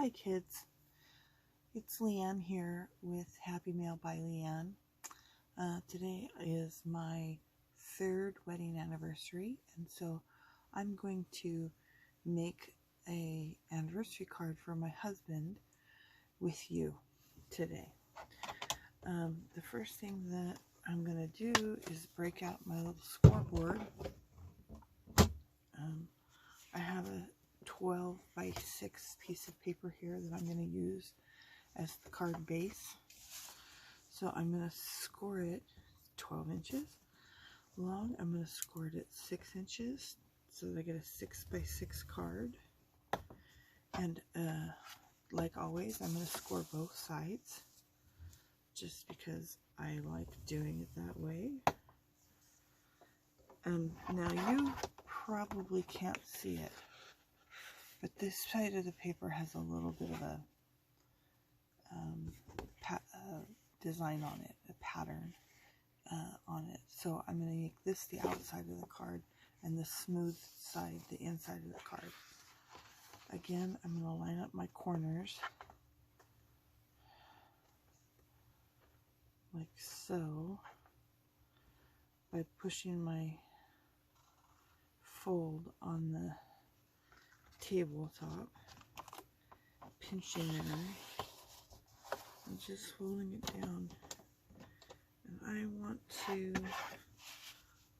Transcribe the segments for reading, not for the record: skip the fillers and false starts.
Hi kids, it's Leanne here with Happy Mail by Leanne. Today is my 3rd wedding anniversary, and so I'm going to make a anniversary card for my husband with you today. The first thing that I'm going to do is break out my little scoreboard. I have a 12 by 6 piece of paper here that I'm going to use as the card base. So I'm going to score it 12 inches long. I'm going to score it at 6 inches so that I get a 6 by 6 card. And like always, I'm going to score both sides just because I like doing it that way. Now you probably can't see it, but this side of the paper has a little bit of a design on it, a pattern on it. So I'm going to make this the outside of the card and the smooth side the inside of the card. Again, I'm going to line up my corners like so by pushing my fold on the tabletop, pinching there, and just holding it down. And I want to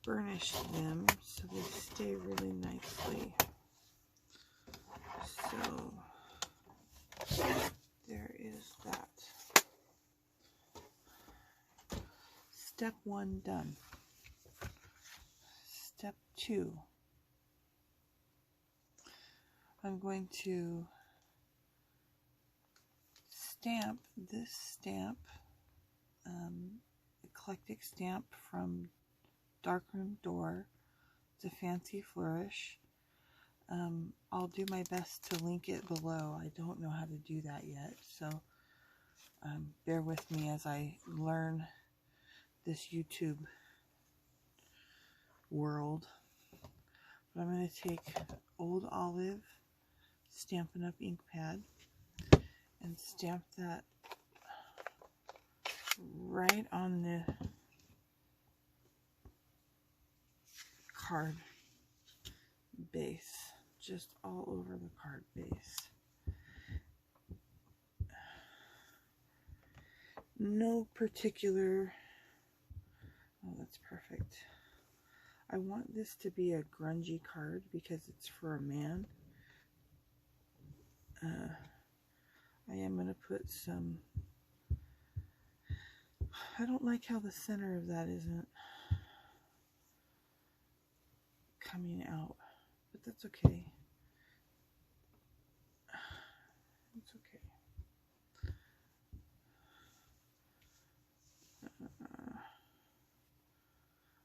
burnish them so they stay really nicely. So there is that. Step 1 done. Step 2. I'm going to stamp this stamp, eclectic stamp from Darkroom Door. It's a fancy flourish. I'll do my best to link it below. I don't know how to do that yet, so bear with me as I learn this YouTube world. But I'm going to take Old Olive Stampin' Up! Ink pad and stamp that right on the card base, just all over the card base. No particular, oh, that's perfect. I want this to be a grungy card because it's for a man. I am going to put some, I don't like how the center of that isn't coming out, but that's okay. It's okay.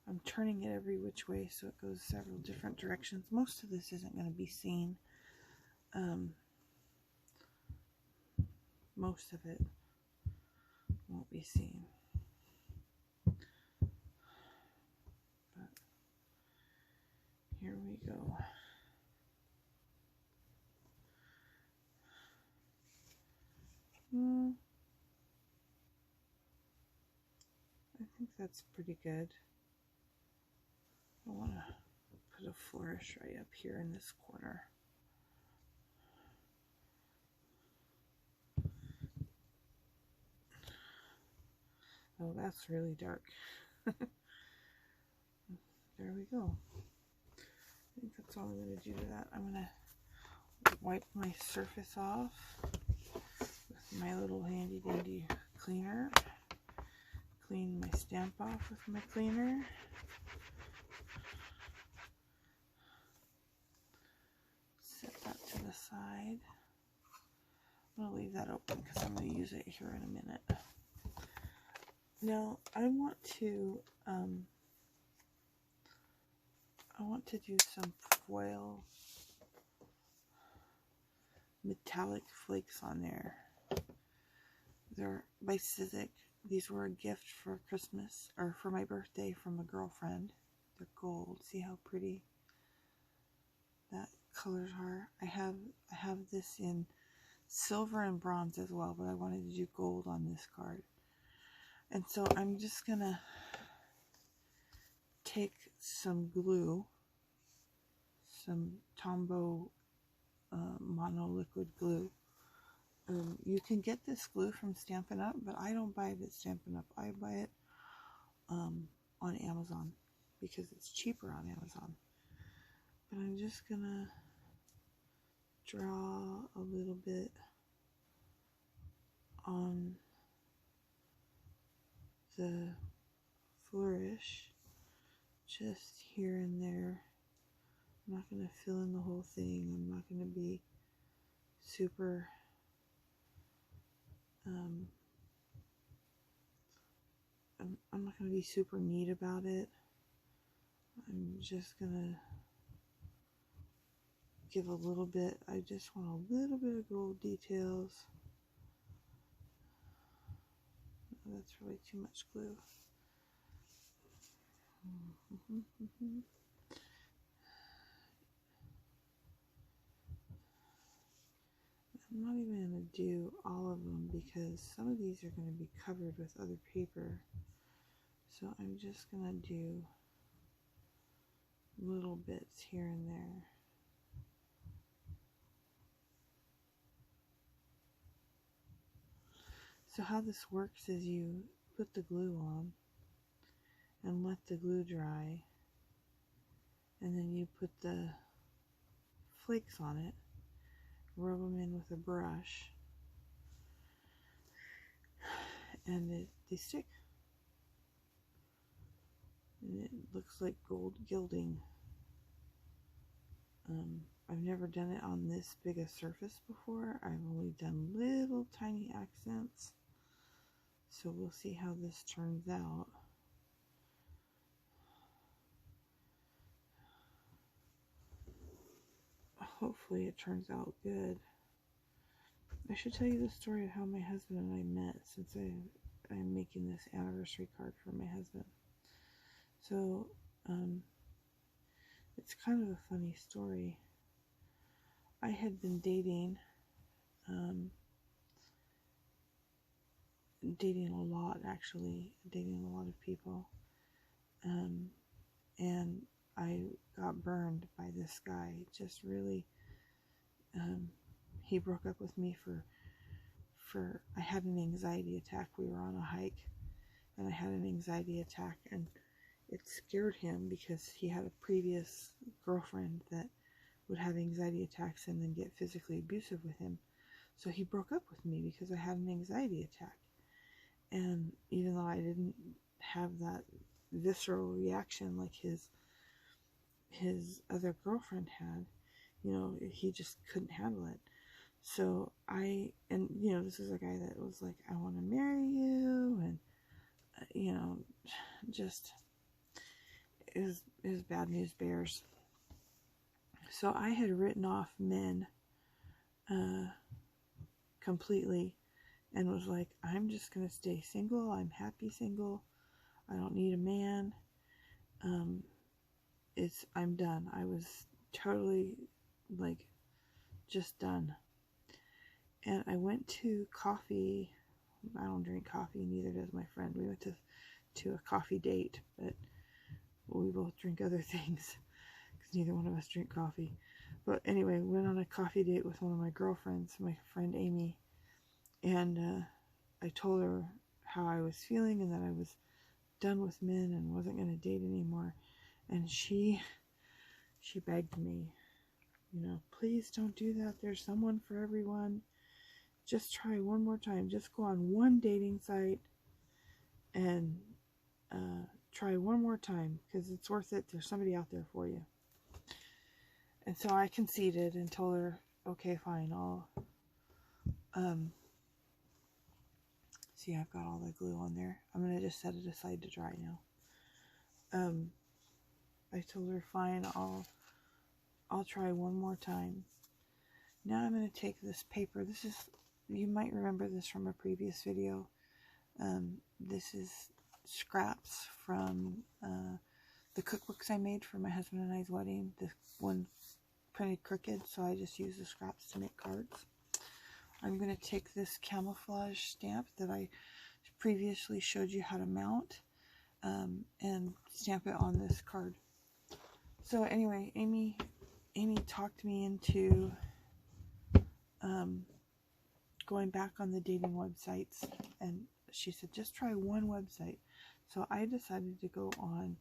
I'm turning it every which way so it goes several different directions. Most of this isn't going to be seen. Most of it won't be seen. But here we go. I think that's pretty good. I want to put a flourish right up here in this corner. Oh, that's really dark. There we go. I think that's all I'm going to do to that. I'm going to wipe my surface off with my little handy dandy cleaner. Clean my stamp off with my cleaner. Set that to the side. I'm going to leave that open because I'm going to use it here in a minute. Now, I want to do some foil metallic flakes on there. They're by Sizzix. These were a gift for Christmas, or for my birthday, from a girlfriend. They're gold. See how pretty that colors are? I have this in silver and bronze as well, but I wanted to do gold on this card. And so I'm just gonna take some glue, some Tombow mono liquid glue. You can get this glue from Stampin' Up, but I don't buy it at Stampin' Up. I buy it on Amazon because it's cheaper on Amazon. But I'm just gonna draw a little bit on the flourish, just here and there. I'm not going to fill in the whole thing. I'm not going to be super I'm not going to be super neat about it. I'm just going to give a little bit. I just want a little bit of gold details. Oh, that's probably too much glue. I'm not even going to do all of them because some of these are going to be covered with other paper. So I'm just going to do little bits here and there. So how this works is you put the glue on and let the glue dry, and then you put the flakes on it, rub them in with a brush, and they stick. And it looks like gold gilding. I've never done it on this big a surface before. I've only done little tiny accents. So we'll see how this turns out. Hopefully it turns out good. I should tell you the story of how my husband and I met, since I'm making this anniversary card for my husband. So, it's kind of a funny story. I had been dating a lot, actually, dating a lot of people, and I got burned by this guy. Just really, he broke up with me for I had an anxiety attack. We were on a hike, and I had an anxiety attack, and it scared him because he had a previous girlfriend that would have anxiety attacks and then get physically abusive with him. So he broke up with me because I had an anxiety attack. And even though I didn't have that visceral reaction like his other girlfriend had, you know, he just couldn't handle it. So this is a guy that was like, I want to marry you, and you know, just is bad news bears. So I had written off men completely, and was like, I'm just gonna stay single. I'm happy single. I don't need a man. I'm done. I was totally like just done. And I went to coffee. I don't drink coffee, neither does my friend. We went to a coffee date, but we both drink other things because neither one of us drink coffee. But anyway, went on a coffee date with one of my girlfriends, my friend Amy, and I told her how I was feeling and that I was done with men and wasn't going to date anymore. And she begged me, you know, please don't do that. There's someone for everyone. Just try one more time. Just go on one dating site and try one more time because it's worth it. There's somebody out there for you. And so I conceded and told her, okay, fine, I'll see, I've got all the glue on there. I'm going to just set it aside to dry now. I told her, fine, I'll try one more time. Now I'm going to take this paper. This is, you might remember this from a previous video. This is scraps from the cookbooks I made for my husband and I's wedding. This one printed crooked, so I just used the scraps to make cards. I'm going to take this camouflage stamp that I previously showed you how to mount and stamp it on this card. So anyway, Amy talked me into going back on the dating websites, and she said just try one website. So I decided to go on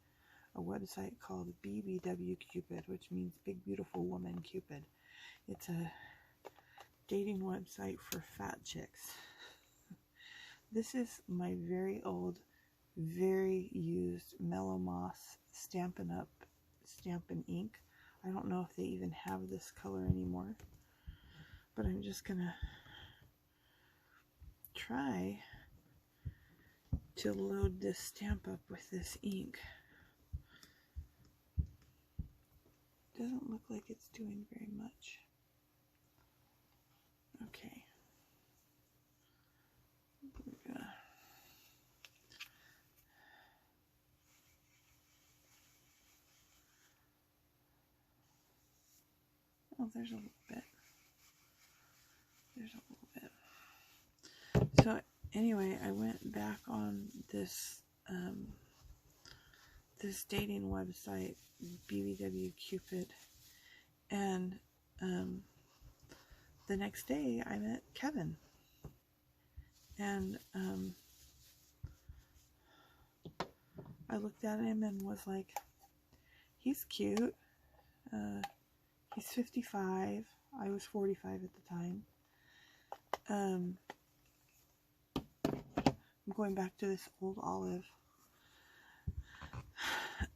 a website called BBW Cupid, which means Big Beautiful Woman Cupid. It's a dating website for fat chicks. This is my very old, very used Mellow Moss Stampin' Ink. I don't know if they even have this color anymore, but I'm just gonna try to load this stamp up with this ink. Doesn't look like it's doing very much. Okay. Oh, there's a little bit. There's a little bit. So anyway, I went back on this this dating website, BBW Cupid, and the next day I met Kevin, and I looked at him and was like, he's cute. He's 55. I was 45 at the time. I'm going back to this old olive.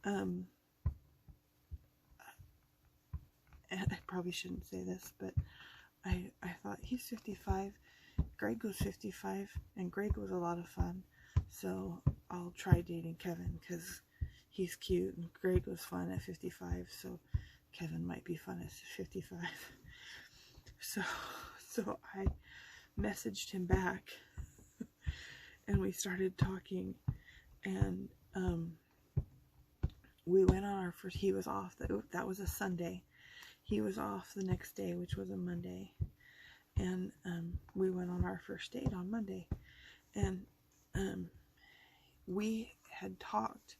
And I probably shouldn't say this, but I thought he's 55. Greg was 55, and Greg was a lot of fun. So I'll try dating Kevin because he's cute, and Greg was fun at 55. So Kevin might be fun at 55. So I messaged him back, and we started talking, and we went on our first. He was off. That was a Sunday. He was off the next day, which was a Monday, and we went on our first date on Monday, and we had talked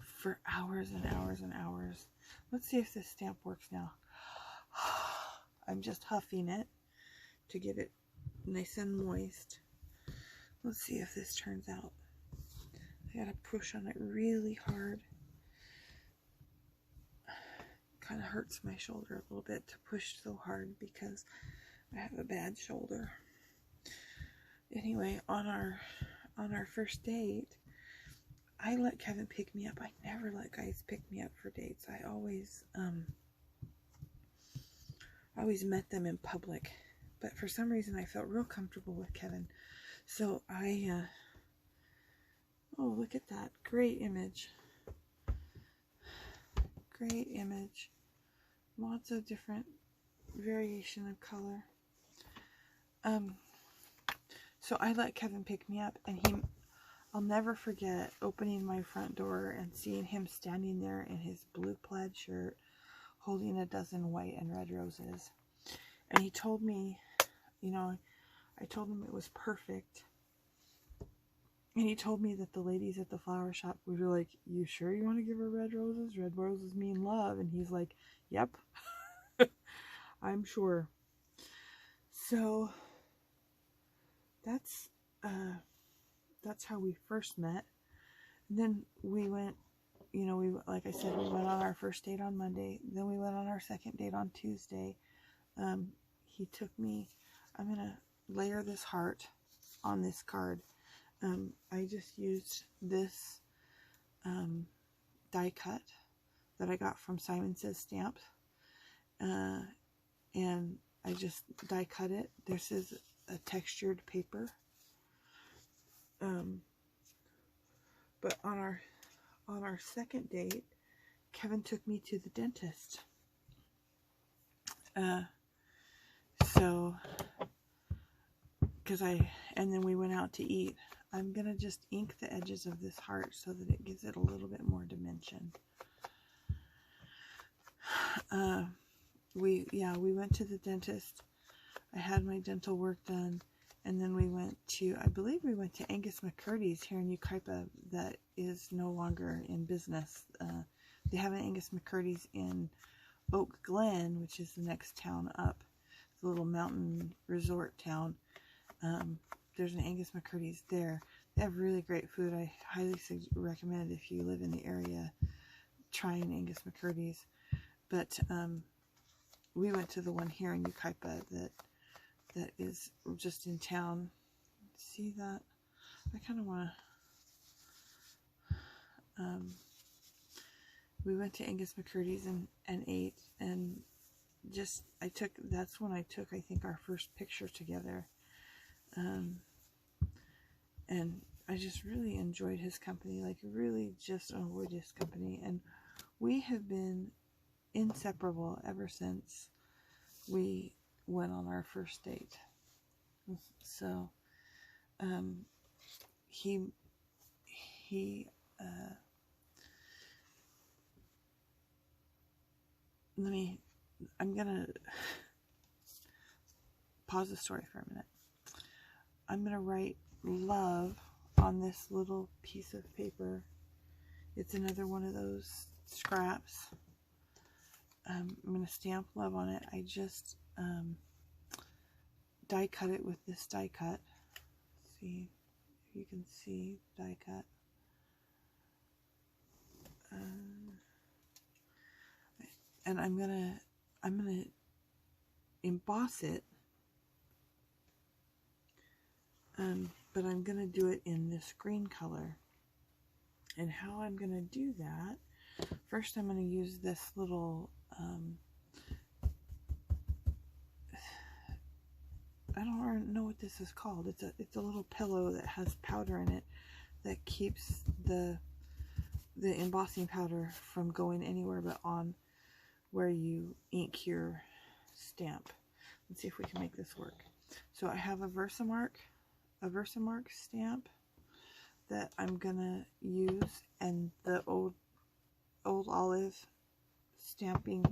for hours and hours and hours. Let's see if this stamp works now. I'm just huffing it to get it nice and moist. Let's see if this turns out. I gotta push on it really hard. Kind of hurts my shoulder a little bit to push so hard because I have a bad shoulder. Anyway, on our first date, I let Kevin pick me up. I never let guys pick me up for dates. I always met them in public, but for some reason I felt real comfortable with Kevin. So oh, look at that. Great image. Great image. Lots of different variation of color. So I let Kevin pick me up, and I'll never forget opening my front door and seeing him standing there in his blue plaid shirt holding a dozen white and red roses. And he told me, I told him it was perfect. And he told me that the ladies at the flower shop would be like, you sure you want to give her red roses? Red roses mean love. And he's like, yep, I'm sure. So that's how we first met. And then we went, like I said, we went on our first date on Monday. Then we went on our second date on Tuesday. He took me, I'm going to layer this heart on this card. I just used this die cut that I got from Simon Says Stamps, and I just die cut it. This is a textured paper, but on our second date, Kevin took me to the dentist. And then we went out to eat. I'm going to just ink the edges of this heart so that it gives it a little bit more dimension. We went to the dentist. I had my dental work done, and then we went to, I believe we went to Angus McCurdy's here in Yucaipa that is no longer in business. They have an Angus McCurdy's in Oak Glen, which is the next town up, the little mountain resort town. There's an Angus McCurdy's there. They have really great food. I highly recommend if you live in the area, trying Angus McCurdy's. But we went to the one here in Yucaipa that is just in town. See that? I kind of want to... we went to Angus McCurdy's and ate, and just, that's when I took, I think, our first picture together. And I just really enjoyed his company, like really just enjoyed his company. And we have been inseparable ever since we went on our first date. So, I'm gonna pause the story for a minute. I'm gonna write love on this little piece of paper. It's another one of those scraps. I'm gonna stamp love on it. I just die cut it with this die cut. See if you can see die cut. And I'm gonna emboss it, but I'm gonna do it in this green color. And how I'm gonna do that? First, I'm gonna use this little I don't know what this is called. It's a little pillow that has powder in it that keeps the embossing powder from going anywhere but on where you ink your stamp. Let's see if we can make this work. So I have a Versamark stamp that I'm gonna use, and the old olive stamping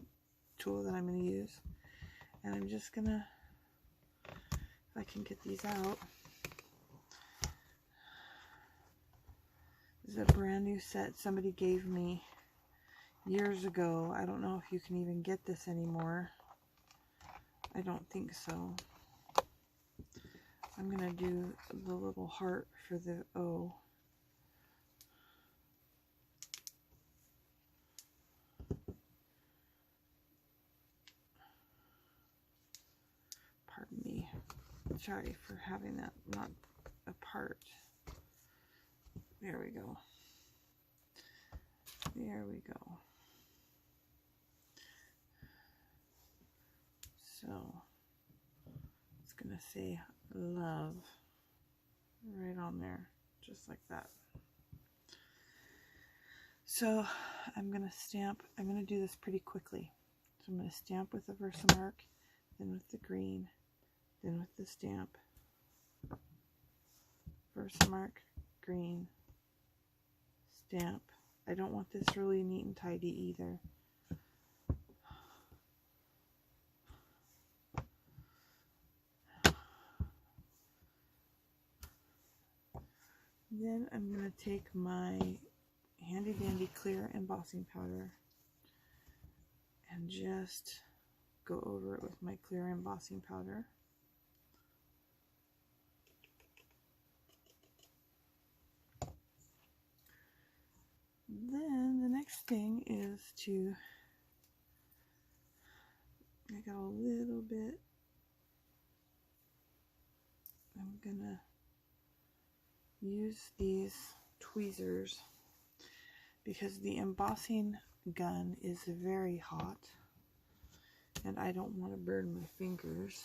tool that I'm gonna use. And I'm just gonna, if I can get these out. This is a brand new set somebody gave me years ago. I don't know if you can even get this anymore. I don't think so. I'm gonna do the little heart for the O. Pardon me. Sorry for having that not apart. There we go. There we go. So it's gonna say love right on there, just like that. So I'm gonna do this pretty quickly. So I'm gonna stamp with the Versamark, then with the green, then with the stamp. Versamark, green, stamp. I don't want this really neat and tidy either. Then I'm going to take my handy dandy clear embossing powder and just go over it with my clear embossing powder. Then the next thing is I got a little bit, I'm gonna use these tweezers because the embossing gun is very hot and I don't want to burn my fingers.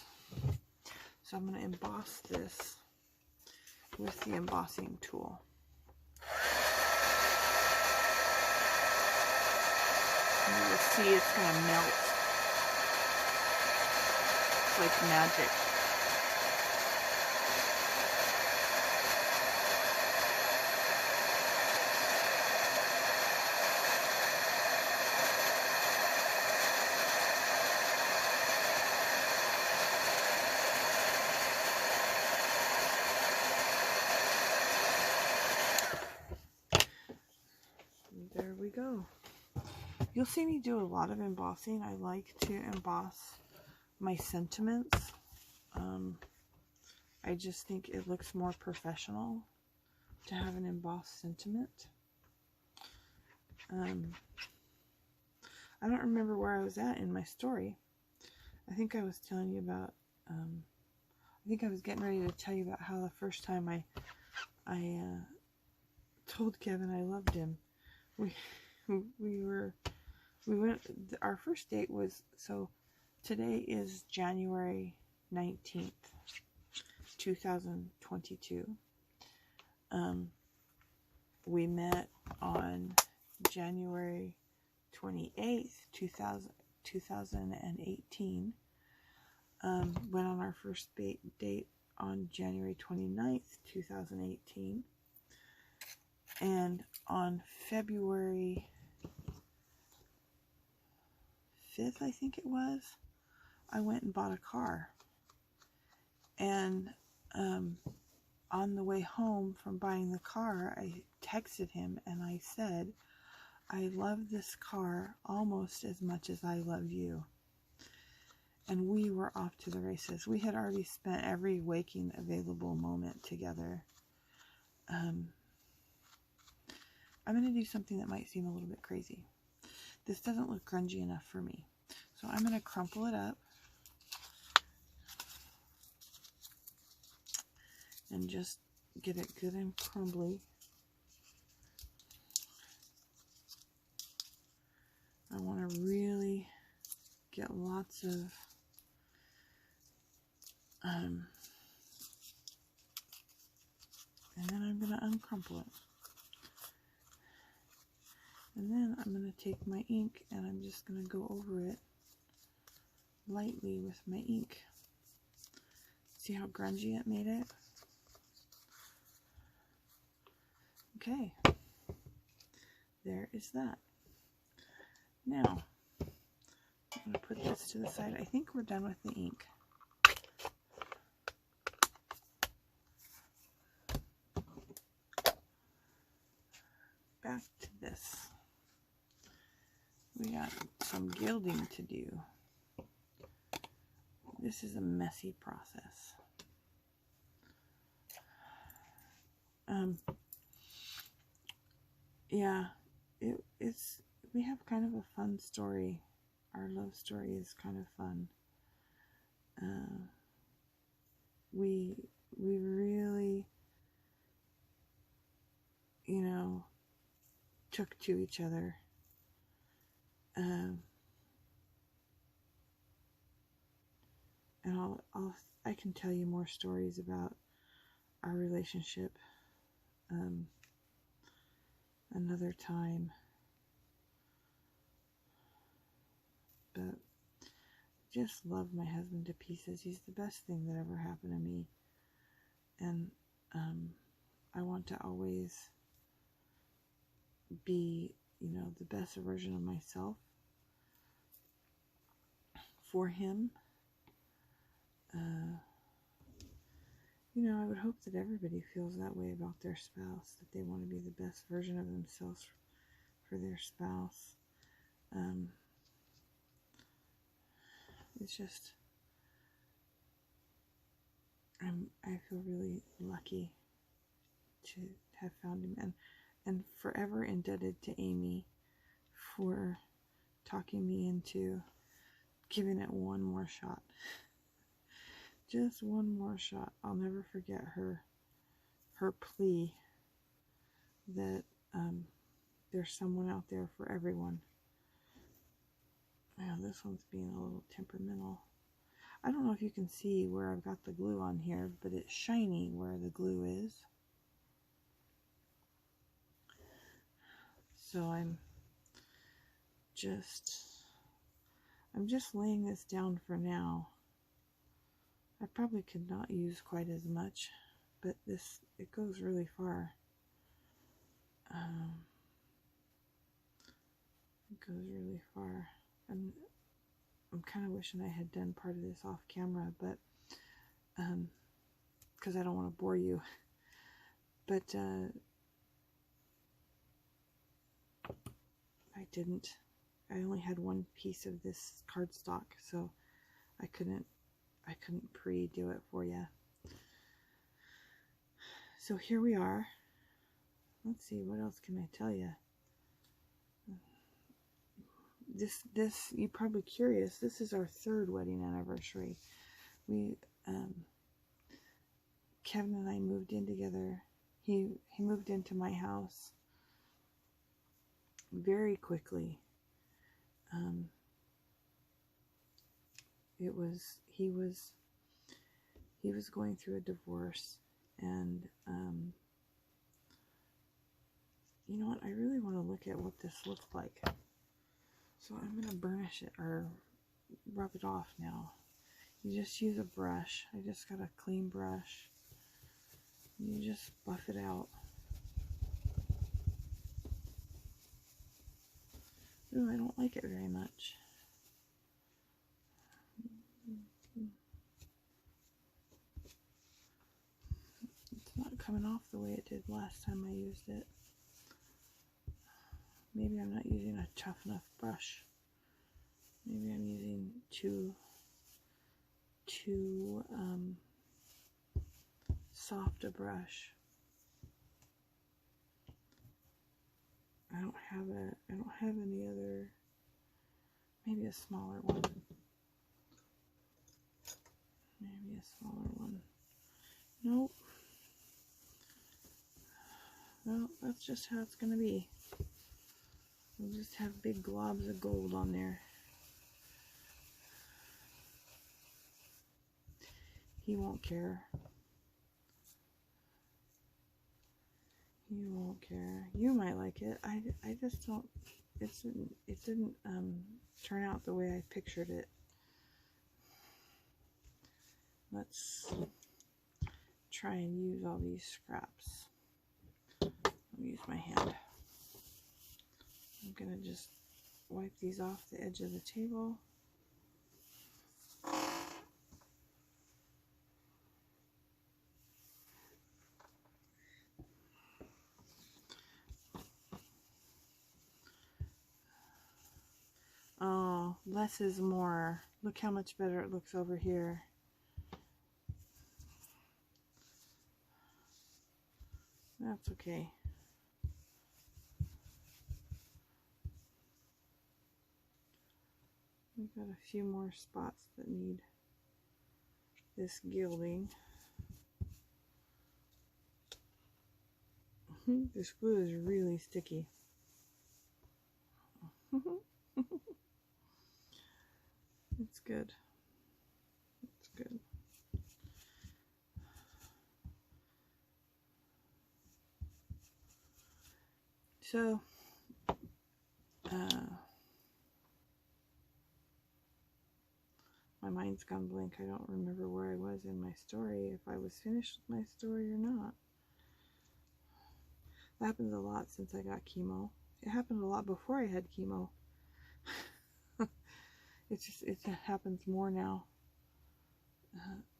So I'm going to emboss this with the embossing tool. And you will see it's going to melt. It's like magic. go. You'll see me do a lot of embossing. I like to emboss my sentiments. I just think it looks more professional to have an embossed sentiment. I don't remember where I was at in my story. I think I was telling you about, I think I was getting ready to tell you about how the first time I told Kevin I loved him. We went, our first date was, so today is January 19th, 2022. We met on January 28th, 2018. Went on our first date on January 29th, 2018. And on February 5th, I think it was, I went and bought a car. And on the way home from buying the car, I texted him and I said, I love this car almost as much as I love you. And we were off to the races. We had already spent every waking available moment together. I'm going to do something that might seem a little bit crazy. This doesn't look grungy enough for me. So I'm going to crumple it up. And just get it good and crumbly. I want to really get lots of and then I'm going to uncrumple it. And then I'm going to take my ink and I'm just going to go over it lightly with my ink. See how grungy it made it? Okay, there is that. Now, I'm going to put this to the side. I think we're done with the ink. Back to this. We got some gilding to do. This is a messy process. Yeah, we have kind of a fun story. Our love story is kind of fun. We really, you know, took to each other. And I can tell you more stories about our relationship another time. But just love my husband to pieces. He's the best thing that ever happened to me. And I want to always be, you know, the best version of myself for him. You know, I would hope that everybody feels that way about their spouse, that they want to be the best version of themselves for their spouse. It's just, I feel really lucky to have found him, and forever indebted to Amy for talking me into giving it one more shot. Just one more shot. I'll never forget her plea that there's someone out there for everyone. Wow, this one's being a little temperamental. I don't know if you can see where I've got the glue on here, but it's shiny where the glue is. So I'm just laying this down for now. I probably could not use quite as much, but it goes really far. It goes really far. I'm kind of wishing I had done part of this off camera, but because I don't want to bore you. But I only had one piece of this cardstock, so I couldn't pre-do it for you. So here we are. Let's see, what else can I tell you? This, you're probably curious, this is our 3rd wedding anniversary. We, Kevin and I moved in together. He moved into my house very quickly. He was going through a divorce, and you know what, I really want to look at what this looks like. So I'm going to burnish it, or rub it off now. You just use a brush. I just got a clean brush. You just buff it out. Ooh, I don't like it very much. It's not coming off the way it did last time I used it. Maybe I'm not using a tough enough brush. Maybe I'm using too soft a brush. I don't have any other, maybe a smaller one. Maybe a smaller one. Nope. Well, that's just how it's gonna be. We'll just have big globs of gold on there. He won't care. He won't care. You might like it. I just don't. It didn't turn out the way I pictured it. Let's try and use all these scraps. Let me use my hand. I'm gonna just wipe these off the edge of the table. Oh, less is more. Look how much better it looks over here. That's okay. We've got a few more spots that need this gilding. This glue is really sticky. It's good. It's good. So, my mind's gone blank. I don't remember where I was in my story, if I was finished with my story or not. That happens a lot since I got chemo. It happened a lot before I had chemo. It happens more now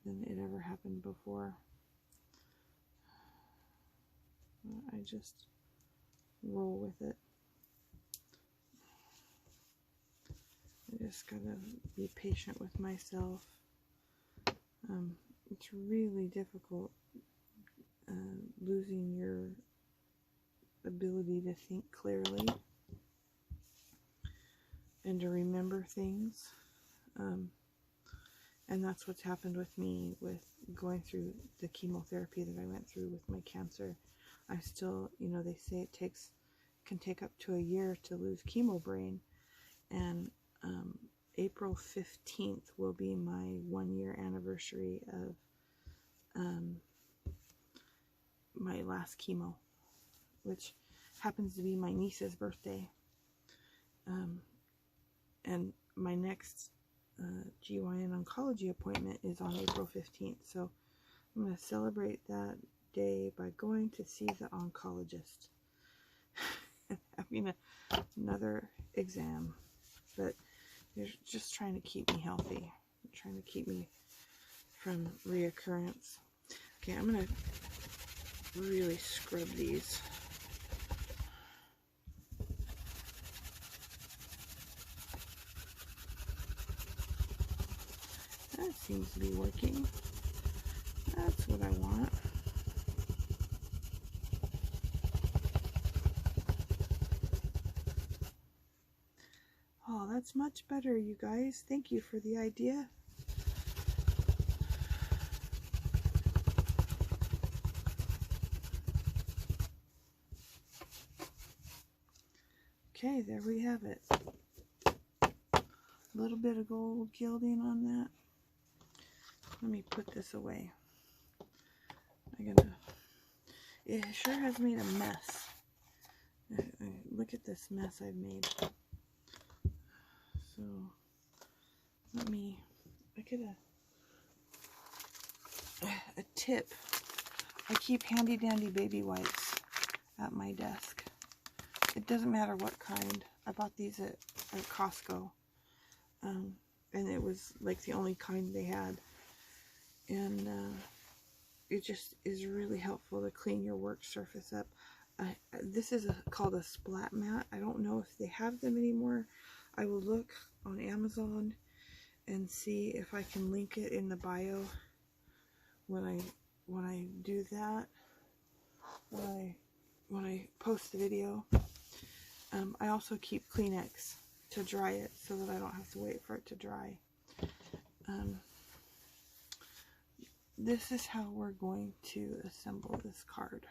than it ever happened before. I just roll with it. I just gotta be patient with myself. It's really difficult losing your ability to think clearly and to remember things. And that's what's happened with me with going through the chemotherapy that I went through with my cancer. I still, you know, they say it can take up to a year to lose chemo brain, and April 15th will be my 1-year anniversary of my last chemo, which happens to be my niece's birthday. And my next GYN oncology appointment is on April 15th. So I'm going to celebrate that day by going to see the oncologist and having another exam. But they're just trying to keep me healthy, trying to keep me from reoccurrence. Okay, I'm going to really scrub these. seems to be working. That's what I want. Oh, that's much better, you guys. Thank you for the idea. Okay, there we have it. A little bit of gold gilding on that. Let me put this away. It sure has made a mess. Look at this mess I've made. So, let me look at a tip. I keep handy dandy baby wipes at my desk. It doesn't matter what kind. I bought these at Costco. And it was like the only kind they had. And it just is really helpful to clean your work surface up. This is called a splat mat. I don't know if they have them anymore. I will look on Amazon and see if I can link it in the bio when I do that. When I post the video. I also keep Kleenex to dry it so that I don't have to wait for it to dry. This is how we're going to assemble this card.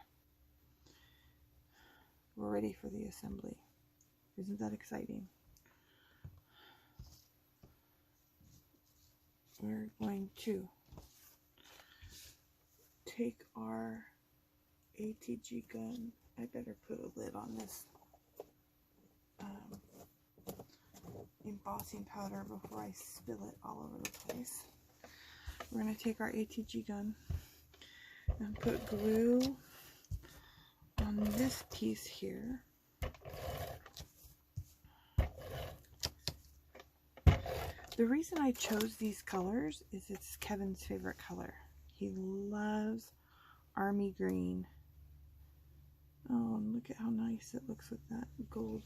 We're ready for the assembly. Isn't that exciting? We're going to take our ATG gun. I better put a lid on this embossing powder before I spill it all over the place. We're going to take our ATG gun and put glue on this piece here. The reason I chose these colors is it's Kevin's favorite color. He loves army green. Oh, and look at how nice it looks with that gold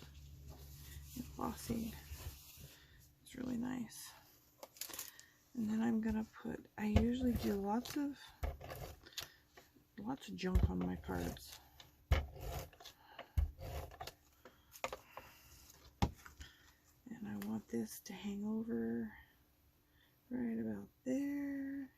embossing. It's really nice. And then I'm gonna put, I usually do lots of junk on my cards. And I want this to hang over right about there.